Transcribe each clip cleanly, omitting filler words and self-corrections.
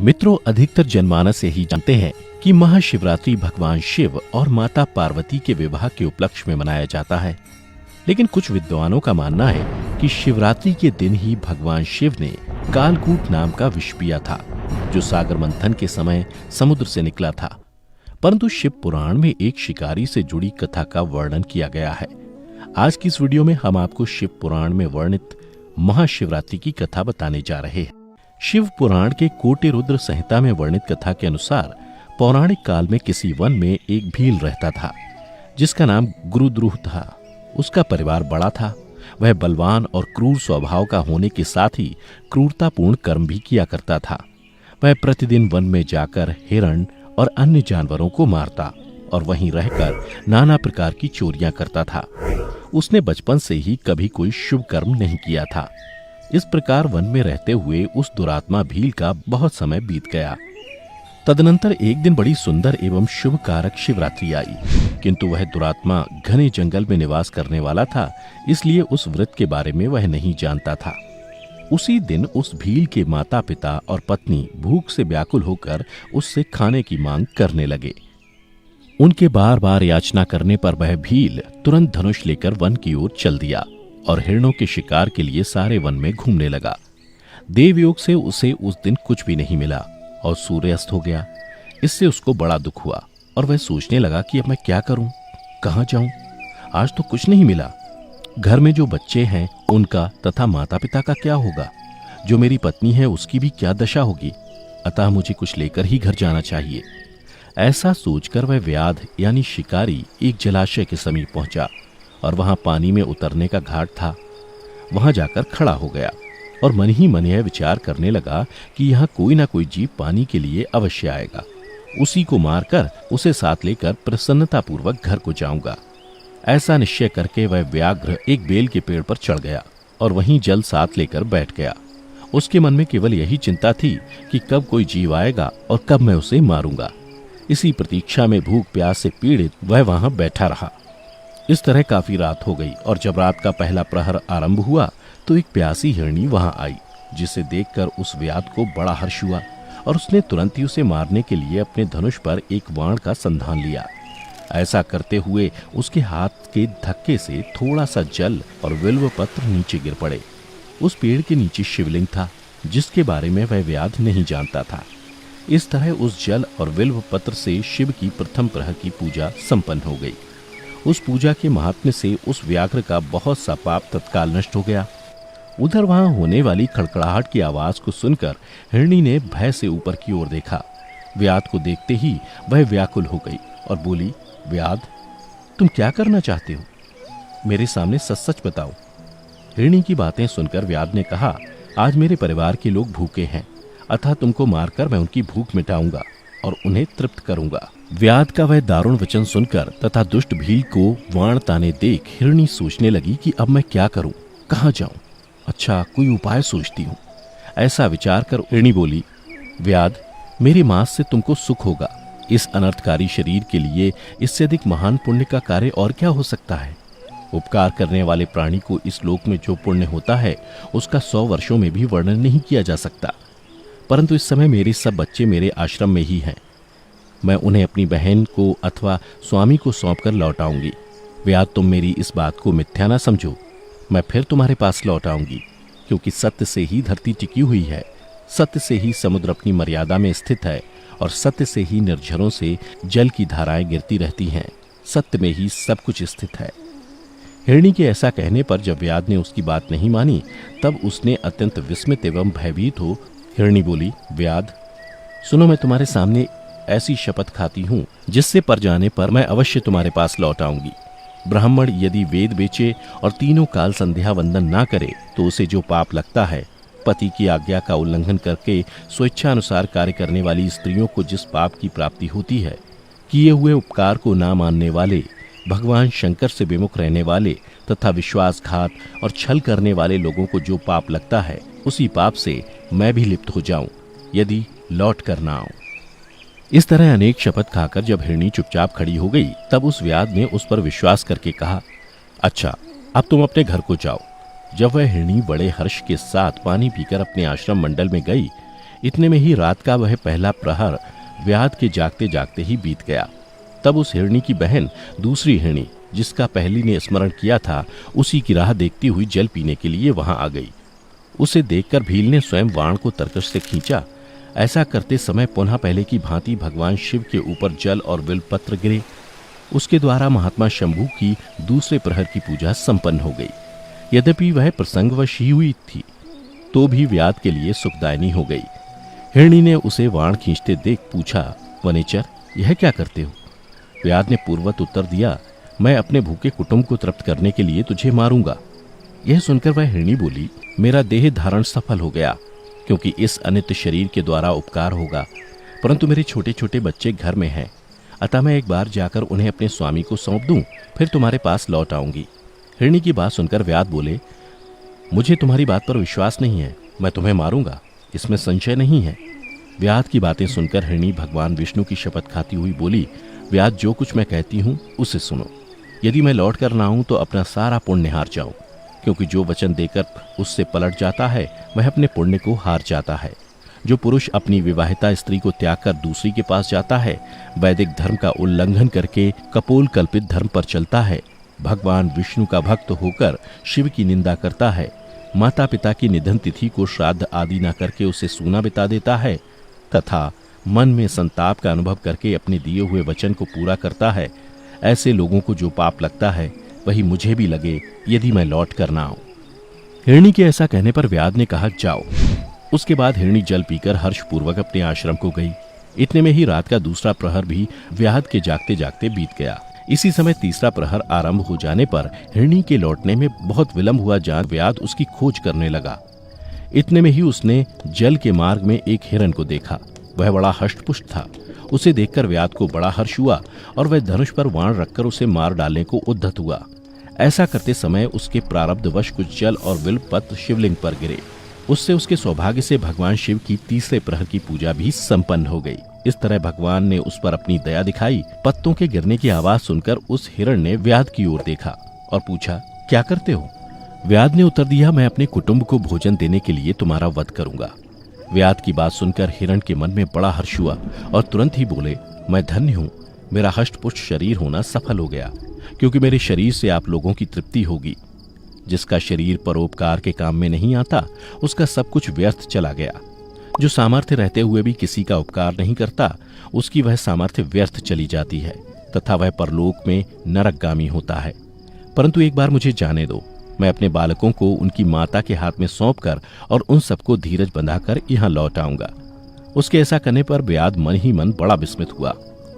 मित्रों, अधिकतर जनमानस यही जानते हैं कि महाशिवरात्रि भगवान शिव और माता पार्वती के विवाह के उपलक्ष्य में मनाया जाता है। लेकिन कुछ विद्वानों का मानना है कि शिवरात्रि के दिन ही भगवान शिव ने कालकूट नाम का विष पिया था, जो सागर मंथन के समय समुद्र से निकला था। परंतु शिव पुराण में एक शिकारी से जुड़ी कथा का वर्णन किया गया है। आज की इस वीडियो में हम आपको शिव पुराण में वर्णित महाशिवरात्रि की कथा बताने जा रहे हैं। शिव पुराण के कोटि रुद्र संहिता में वर्णित कथा के अनुसार पौराणिक काल में किसी वन में एक भील रहता था, जिसका नाम गुरुद्रुह था। उसका परिवार बड़ा था। वह बलवान और क्रूर स्वभाव का होने के साथ ही क्रूरतापूर्ण कर्म भी किया करता था। वह प्रतिदिन वन में जाकर हिरण और अन्य जानवरों को मारता और वहीं रहकर नाना प्रकार की चोरियां करता था। उसने बचपन से ही कभी कोई शुभ कर्म नहीं किया था। इस प्रकार वन में रहते हुए उस दुरात्मा भील का बहुत समय बीत गया। तदनंतर एक दिन बड़ी सुंदर एवं शुभ कारक शिवरात्रि आई, किंतु वह दुरात्मा घने जंगल में निवास करने वाला था, इसलिए उस व्रत के बारे में वह नहीं जानता था। उसी दिन उस भील के माता पिता और पत्नी भूख से व्याकुल होकर उससे खाने की मांग करने लगे। उनके बार बार याचना करने पर वह भील तुरंत धनुष लेकर वन की ओर चल दिया और हिरणों के शिकार के लिए सारे वन में घूमने लगा। देवयोग से उसे उस दिन कुछ भी नहीं मिला और सूर्यास्त हो गया। इससे उसको बड़ा दुख हुआ और वह सोचने लगा कि अब मैं क्या करूं, कहां जाऊं। आज तो कुछ नहीं मिला। घर में जो बच्चे हैं उनका तथा माता पिता का क्या होगा, जो मेरी पत्नी है उसकी भी क्या दशा होगी। अतः मुझे कुछ लेकर ही घर जाना चाहिए। ऐसा सोचकर वह व्याध यानी शिकारी एक जलाशय के समीप पहुंचा और वहां पानी में उतरने का घाट था। वहां जाकर खड़ा हो गया और मन ही मन यह विचार करने लगा कि यहाँ कोई ना कोई जीव पानी के लिए अवश्य आएगा। उसी को मारकर उसे साथ लेकर प्रसन्नतापूर्वक घर को जाऊंगा। ऐसा निश्चय करके वह व्याघ्र एक बेल के पेड़ पर चढ़ गया और वहीं जल साथ लेकर बैठ गया। उसके मन में केवल यही चिंता थी कि कब कोई जीव आएगा और कब मैं उसे मारूंगा। इसी प्रतीक्षा में भूख प्यास से पीड़ित वह वहां बैठा रहा। इस तरह काफी रात हो गई और जब रात का पहला प्रहर आरंभ हुआ तो एक प्यासी हिरनी वहां आई, जिसे देखकर उस व्याध को बड़ा हर्ष हुआ और उसने तुरंत ही उसे मारने के लिए अपने धनुष पर एक बाण का संधान लिया। ऐसा करते हुए उसके हाथ के धक्के से थोड़ा सा जल और बिल्व पत्र नीचे गिर पड़े। उस पेड़ के नीचे शिवलिंग था, जिसके बारे में वह व्याध नहीं जानता था। इस तरह उस जल और बिल्व पत्र से शिव की प्रथम प्रहर की पूजा संपन्न हो गई। उस पूजा के महात्म्य से उस व्याघ्र का बहुत सा पाप तत्काल नष्ट हो गया। उधर वहां होने वाली खड़खड़ाहट की आवाज को सुनकर हिरनी ने भय से ऊपर की ओर देखा। व्याध को देखते ही वह व्याकुल हो गई और बोली, व्याध, तुम क्या करना चाहते हो? मेरे सामने सच सच बताओ। हिरनी की बातें सुनकर व्याध ने कहा, आज मेरे परिवार के लोग भूखे हैं, अतः तुमको मारकर मैं उनकी भूख मिटाऊंगा और उन्हें तृप्त करूंगा। व्याध का वह दारुण वचन सुनकर तथा दुष्ट भील को वाण ताने देख हिरनी सोचने लगी कि अब मैं क्या करूं, कहां जाऊं। अच्छा, कोई उपाय सोचती हूं। ऐसा विचार कर हिरनी बोली, व्याध, मेरे मांस से तुमको सुख होगा। इस अनर्थकारी शरीर के लिए इससे अधिक महान पुण्य का कार्य और क्या हो सकता है। उपकार करने वाले प्राणी को इस लोक में जो पुण्य होता है उसका 100 वर्षों में भी वर्णन नहीं किया जा सकता। परंतु इस समय मेरे सब बच्चे मेरे आश्रम में ही हैं। मैं उन्हें अपनी बहन को अथवा स्वामी को सौंपकर लौट आऊंगी। व्याध, तुम मेरी इस बात को मिथ्या ना समझो। मैं फिर तुम्हारे पास लौट आऊंगी, क्योंकि सत्य से ही धरती टिकी हुई है, सत्य से ही समुद्र अपनी मर्यादा में स्थित है और सत्य से ही निर्झरों से जल की धाराएं गिरती रहती हैं। सत्य में ही सब कुछ स्थित है। हिरनी के ऐसा कहने पर जब व्याध ने उसकी बात नहीं मानी, तब उसने अत्यंत विस्मित एवं भयभीत हो हिरनी बोली, व्याध, सुनो, मैं तुम्हारे सामने ऐसी शपथ खाती हूं जिससे पर जाने पर मैं अवश्य तुम्हारे पास लौट आऊंगी। ब्राह्मण यदि वेद बेचे और तीनों काल संध्या वंदन ना करे तो उसे जो पाप लगता है, पति की आज्ञा का उल्लंघन करके स्वेच्छानुसार कार्य करने वाली स्त्रियों को जिस पाप की प्राप्ति होती है, किए हुए उपकार को ना मानने वाले, भगवान शंकर से विमुख रहने वाले तथा विश्वासघात और छल करने वाले लोगों को जो पाप लगता है, उसी पाप से मैं भी लिप्त हो जाऊं यदि लौट कर ना आऊं। इस तरह अनेक शपथ खाकर जब हिरनी चुपचाप खड़ी हो गई, तब उस व्याध ने उस पर विश्वास करके कहा, अच्छा, अब तुम अपने घर को जाओ। जब वह हिरनी बड़े हर्ष के साथ पानी पीकर अपने आश्रम मंडल में गई, इतने में ही रात का वह पहला प्रहर व्याध के जागते जागते ही बीत गया। तब उस हिरणी की बहन दूसरी हिरणी, जिसका पहली ने स्मरण किया था, उसी की राह देखती हुई जल पीने के लिए वहां आ गई। उसे देखकर भील ने स्वयं बाण को तरकश से खींचा। ऐसा करते समय पुनः पहले की भांति भगवान शिव के ऊपर जल और बिल्वपत्र गिरे। उसके द्वारा महात्मा शंभू की दूसरे प्रहर की पूजा संपन्न हो गई। यद्यपि वह प्रसंगवश ही हुई थी, तो भी व्याध के लिए सुखदायिनी हो गई। हिरणी ने उसे वाण खींचते देख पूछा, वनेचर, यह क्या करते हो? व्याध ने पूर्वत उत्तर दिया, मैं अपने भूखे कुटुंब को तृप्त करने के लिए तुझे मारूंगा। यह सुनकर वह हिरणी बोली, मेरा देह धारण सफल हो गया, क्योंकि इस अनित्य शरीर के द्वारा उपकार होगा, परंतु मेरे छोटे छोटे बच्चे घर में हैं, अतः मैं एक बार जाकर उन्हें अपने स्वामी को सौंप दूं, फिर तुम्हारे पास लौट आऊंगी। हिरणी की बात सुनकर व्याध बोले, मुझे तुम्हारी बात पर विश्वास नहीं है, मैं तुम्हें मारूंगा, इसमें संशय नहीं है। व्याध की बातें सुनकर हिरणी भगवान विष्णु की शपथ खाती हुई बोली, व्याध, जो कुछ मैं कहती हूं उसे सुनो। यदि मैं लौट कर ना आऊं तो अपना सारा पुण्य हार जाऊं, क्योंकि जो वचन देकर उससे पलट जाता है वह अपने पुण्य को हार जाता है। जो पुरुष अपनी विवाहिता स्त्री को त्याग कर दूसरी के पास जाता है, वैदिक धर्म का उल्लंघन करके कपोल कल्पित धर्म पर चलता है, भगवान विष्णु का भक्त होकर शिव की निंदा करता है, माता पिता की निधन तिथि को श्राद्ध आदि न करके उसे सूना बिता देता है, तथा मन में संताप का अनुभव करके अपने दिए हुए वचन को पूरा करता है, ऐसे लोगों को जो पाप लगता है वही मुझे भी लगे, यदि मैं लौट कर ना आऊं। हिरणी के ऐसा कहने पर व्याध ने कहा, जाओ। उसके बाद हिरणी जल पीकर हर्षपूर्वक अपने आश्रम को गई। इतने में ही रात का दूसरा प्रहर भी व्याध के जागते जागते बीत गया। इसी समय तीसरा प्रहर आरंभ हो जाने पर हिरणी के लौटने में बहुत विलंब हुआ जान व्याध उसकी खोज करने लगा। इतने में ही उसने जल के मार्ग में एक हिरण को देखा। वह बड़ा हष्टपुष्ट था। उसे देखकर व्याध को बड़ा हर्ष हुआ और वह धनुष पर वाण रखकर उसे मार डालने को उद्यत हुआ। ऐसा करते समय उसके प्रारब्धवश कुछ जल और बिल्वपत्र शिवलिंग पर गिरे। उससे उसके सौभाग्य से भगवान शिव की तीसरे प्रहर की पूजा भी संपन्न हो गई। इस तरह भगवान ने उस पर अपनी दया दिखाई। पत्तों के गिरने की आवाज सुनकर उस हिरण ने व्याध की ओर देखा और पूछा, क्या करते हो? व्याध ने उत्तर दिया, मैं अपने कुटुंब को भोजन देने के लिए तुम्हारा वध करूंगा। व्याध की बात सुनकर हिरण के मन में बड़ा हर्ष हुआ और तुरंत ही बोले, मैं धन्य हूं, मेरा हष्टपुष्ट शरीर होना सफल हो गया, क्योंकि मेरे शरीर से आप लोगों की तृप्ति होगी। जिसका शरीर परोपकार के काम में नहीं आता, उसका सब कुछ व्यर्थ चला गया। जो सामर्थ्य रहते हुए भी किसी का उपकार नहीं करता, उसकी वह सामर्थ्य व्यर्थ चली जाती है तथा वह परलोक में नरकगामी होता है। परंतु एक बार मुझे जाने दो, मैं अपने बालकों को उनकी माता के हाथ में सौंपकर और उन सबको धीरज बंधाकर यहाँ लौट आऊंगा। उसके ऐसा करने पर व्याध मन ही मन बड़ा विस्मित हुआ।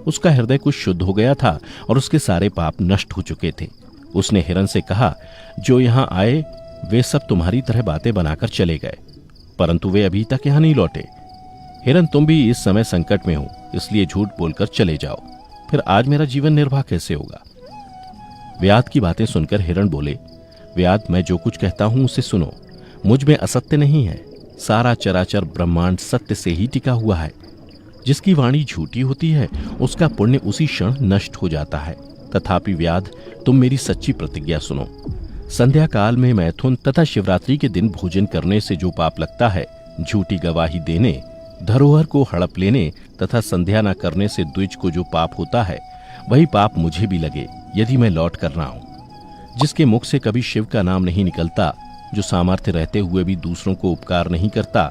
उसका हृदय कुछ शुद्ध हो गया था और उसके सारे पाप नष्ट हो चुके थे। उसने हिरण से कहा, जो यहाँ आए वे सब तुम्हारी तरह बातें बनाकर चले गए, परंतु वे अभी तक यहाँ नहीं लौटे। हिरण, तुम भी इस समय संकट में हो, इसलिए झूठ बोलकर चले जाओ, फिर आज मेरा जीवन निर्वाह कैसे होगा? व्याध की बातें सुनकर हिरण बोले, व्याध, मैं जो कुछ कहता हूं उसे सुनो। मुझ में असत्य नहीं है। सारा चराचर ब्रह्मांड सत्य से ही टिका हुआ है। जिसकी वाणी झूठी होती है उसका पुण्य उसी क्षण नष्ट हो जाता है। तथापि व्याध, तुम मेरी सच्ची प्रतिज्ञा सुनो। संध्या काल में मैथुन तथा शिवरात्रि के दिन भोजन करने से जो पाप लगता है, झूठी गवाही देने, धरोहर को हड़प लेने तथा संध्या न करने से द्विज को जो पाप होता है, वही पाप मुझे भी लगे यदि मैं लौट कर ना आऊं। जिसके मुख से कभी शिव का नाम नहीं निकलता, जो सामर्थ्य रहते हुए भी दूसरों को उपकार नहीं करता,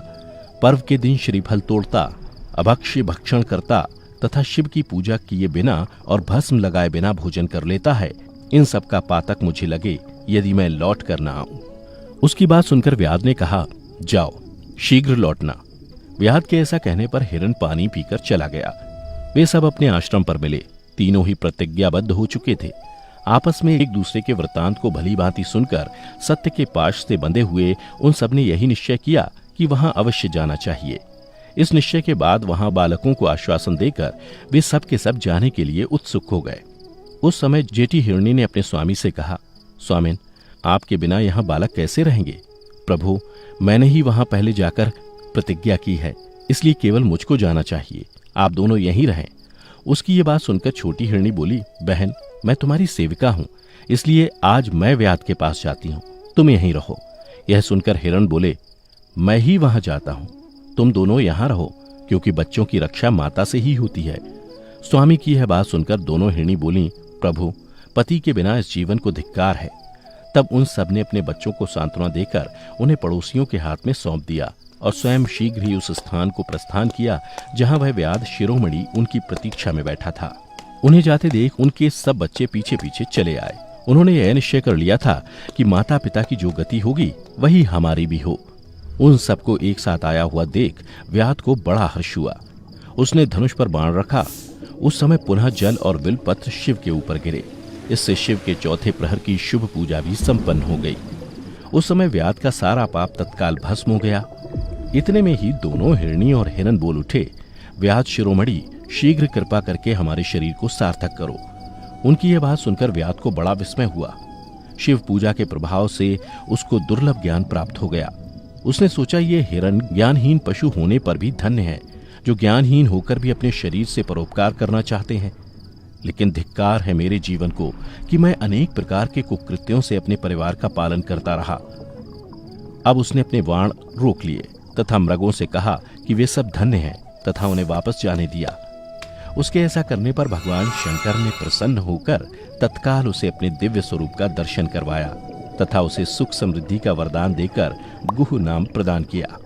पर्व के दिन श्रीफल तोड़ता, अभक्ष्य भक्षण करता तथा शिव की पूजा किए बिना और भस्म लगाए बिना भोजन कर लेता है, इन सब का पातक मुझे लगे यदि मैं लौट कर ना आऊं। उसकी बात सुनकर व्याध ने कहा, जाओ, शीघ्र लौटना। व्याध के ऐसा कहने पर हिरण पानी पीकर चला गया। वे सब अपने आश्रम पर मिले। तीनों ही प्रतिज्ञाबद्ध हो चुके थे। आपस में एक दूसरे के वृत्तांत को भली भांति सुनकर सत्य के पाश से बंधे हुए उन सब ने यही निश्चय किया कि वहां अवश्य जाना चाहिए। इस निश्चय के बाद वहां बालकों को आश्वासन देकर वे सब के सब जाने के लिए उत्सुक हो गए। उस समय जेठी हिरणी ने अपने स्वामी से कहा, स्वामिन, आपके बिना यहाँ बालक कैसे रहेंगे? प्रभु, मैंने ही वहां पहले जाकर प्रतिज्ञा की है, इसलिए केवल मुझको जाना चाहिए, आप दोनों यहीं रहें। उसकी ये बात सुनकर छोटी हिरणी बोली, बहन, मैं तुम्हारी सेविका हूं, इसलिए आज मैं व्याध के पास जाती हूं, तुम यहीं रहो। यह सुनकर हिरण बोले, मैं ही वहां जाता हूं। तुम दोनों यहां रहो, क्योंकि बच्चों की रक्षा माता से ही होती है। स्वामी की यह बात सुनकर दोनों हिरणी बोली, प्रभु, पति के बिना इस जीवन को धिक्कार है। तब उन सब ने अपने बच्चों को सांत्वना देकर उन्हें पड़ोसियों के हाथ में सौंप दिया और स्वयं शीघ्र ही उस स्थान को प्रस्थान किया जहां वह व्याध शिरोमणि उनकी प्रतीक्षा में बैठा था। उन्हें जाते देख उनके सब बच्चे पीछे पीछे चले आए। उन्होंने यह निश्चय कर लिया था कि माता पिता की जो गति होगी वही हमारी भी हो। उन सबको एक साथ आया हुआ देख व्याध को बड़ा हर्ष हुआ। उसने धनुष पर बाण रखा। उस समय पुनः जल और बिलपत्र शिव के ऊपर गिरे। इससे शिव के चौथे प्रहर की शुभ पूजा भी संपन्न हो गई। उस समय व्याध का सारा पाप तत्काल भस्म हो गया। इतने में ही दोनों हिरणी और हिरन बोल उठे, व्याध शिरोमणि, शीघ्र कृपा करके हमारे शरीर को सार्थक करो। उनकी यह बात सुनकर व्याध को बड़ा विस्मय हुआ। शिव पूजा के प्रभाव से उसको दुर्लभ ज्ञान प्राप्त हो गया। उसने सोचा, ये हिरन ज्ञानहीन पशु होने पर भी धन्य है, जो ज्ञानहीन होकर भी अपने शरीर से परोपकार करना चाहते हैं। लेकिन धिक्कार है मेरे जीवन को कि मैं अनेक प्रकार के कुकृत्यों से अपने परिवार का पालन करता रहा। अब उसने अपने बाण रोक लिए तथा मृगों से कहा कि वे सब धन्य हैं तथा उन्हें वापस जाने दिया। उसके ऐसा करने पर भगवान शंकर ने प्रसन्न होकर तत्काल उसे अपने दिव्य स्वरूप का दर्शन करवाया तथा उसे सुख समृद्धि का वरदान देकर गुह नाम प्रदान किया।